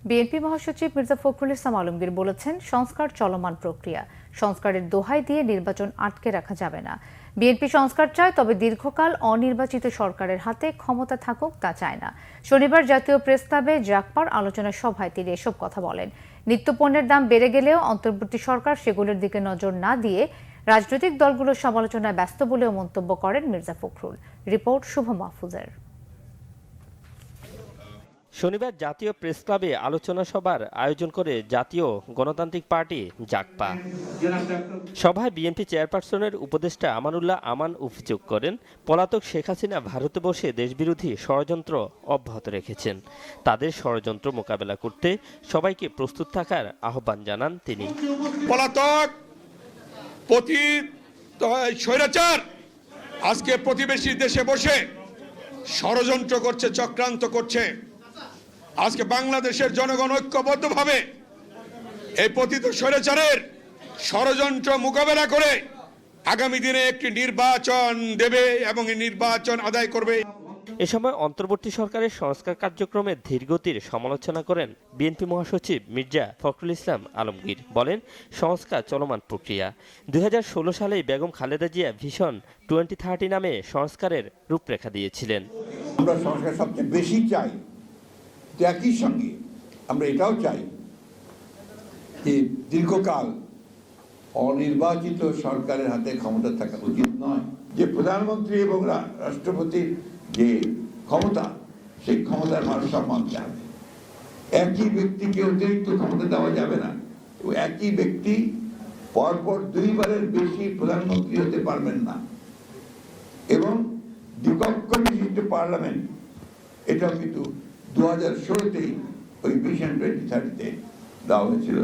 BNP মহাসচিব মির্জা ফখরুল ইসলাম আলমগীর বলেছেন, সংস্কার চলমান প্রক্রিয়া, সংস্কারের দোহাই দিয়ে নির্বাচন আটকে রাখা যাবে না। বিএনপি সংস্কার চায়, তবে দীর্ঘকাল অনির্বাচিত সরকারের হাতে ক্ষমতা থাকুক তা চায় না। শনিবার জাতীয় প্রেস ক্লাবে জাগপার আলোচনা সভায় তিনি এসব কথা বলেন। নিত্যপণ্যের দাম বেড়ে গেলেও অন্তর্বর্তী সরকার সেগুলোর দিকে নজর না দিয়ে রাজনৈতিক দলগুলোর সমালোচনায় ব্যস্ত বলেও মন্তব্য করেন মির্জা ফখরুল। রিপোর্ট শুভ মাহফুজের। শনিবার জাতীয় প্রেস ক্লাবে আলোচনা সভার আয়োজন করে জাতীয় গণতান্ত্রিক পার্টি জাগপা। সভায় বিএনপি চেয়ারপারসনের উপদেষ্টা আমানুল্লাহ আমান অভিযোগ করেন, পলাতক শেখ হাসিনা ভারতে বসে দেশবিরোধী ষড়যন্ত্র অব্যাহত রেখেছেন। তাদের ষড়যন্ত্র মোকাবেলা করতে সবাইকে প্রস্তুত থাকার আহ্বান জানান তিনি। পলাতক স্বৈরাচার আজকে প্রতিবেশী দেশে বসে ষড়যন্ত্র করছে, চক্রান্ত করছে। আজকে বাংলাদেশের জনগণ ঐক্যবদ্ধভাবে এই পতিত স্বৈরাচারের ষড়যন্ত্র মোকাবেলা করে আগামী দিনে একটি নির্বাচন দেবে এবং এই নির্বাচন আদায় করবে। এ সময় অন্তর্বর্তী সরকারের সংস্কার কার্যক্রমের ধীরগতির সমালোচনা করেন বিএনপি মহাসচিব মির্জা ফখরুল ইসলাম আলমগীর। বলেন, সংস্কার চলমান প্রক্রিয়া। 2016 সালেই বেগম খালেদা জিয়া ভিশন 2030 নামে সংস্কারের রূপরেখা দিয়েছিলেন। আমরা সংস্কার সবচেয়ে বেশি চাই, একই সঙ্গে আমরা এটাও চাই যে দীর্ঘকাল অনির্বাচিত সরকারের হাতে ক্ষমতা থাকা উচিত নয়। যে প্রধানমন্ত্রী এবং রাষ্ট্রপতির যে ক্ষমতা, সেই ক্ষমতার ভারসাম্য আনতে হবে। একই ব্যক্তিকে অতিরিক্ত ক্ষমতা দেওয়া যাবে না। একই ব্যক্তি পরপর দুইবারের বেশি প্রধানমন্ত্রী হতে পারবেন না। এবং দ্বিকক্ষ বিশিষ্ট পার্লামেন্ট, এটাও কিন্তু 2016তেই ওই ভিশন 2030-তে দেওয়া হয়েছিল।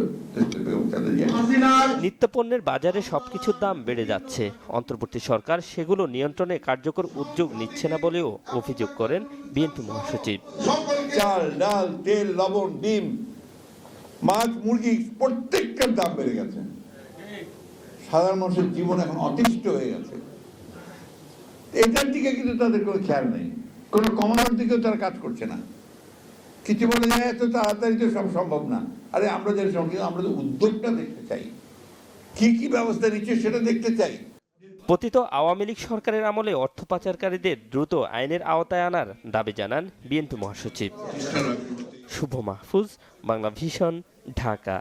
নিত্যপণ্যের বাজারে সবকিছুর দাম বেড়ে যাচ্ছে। অন্তর্বর্তী সরকার সেগুলো নিয়ন্ত্রণে কার্যকর উদ্যোগ নিচ্ছে না বলেও অভিযোগ করেন বিএনপি মহাসচিব। চাল, ডাল, তেল, লবণ, ডিম, মাছ, মুরগি প্রত্যেকটার দাম বেড়ে গেছে। সাধারণ মানুষের জীবন এখন অতিষ্ঠ হয়ে গেছে। এটার দিকে কিন্তু তাদের কোনো খেয়াল নেই, কোনো কমানোর দিকেও তারা কাজ করছে না। কিছু বলে যায় এত তাড়াতাড়ি তো সব সম্ভব না। আরে আমরা যে সঙ্গে আমরা তো উদ্যোগটা দেখতে চাই, কি ব্যবস্থা নিচ্ছে সেটা দেখতে চাই। পতিত আওয়ামী লীগ সরকারের আমলে অর্থ পাচারকারীদের দ্রুত আইনের আওতায় আনার দাবি জানান বিএনপি মহাসচিব। শুভ মাহফুজ, বাংলা ভিশন, ঢাকা।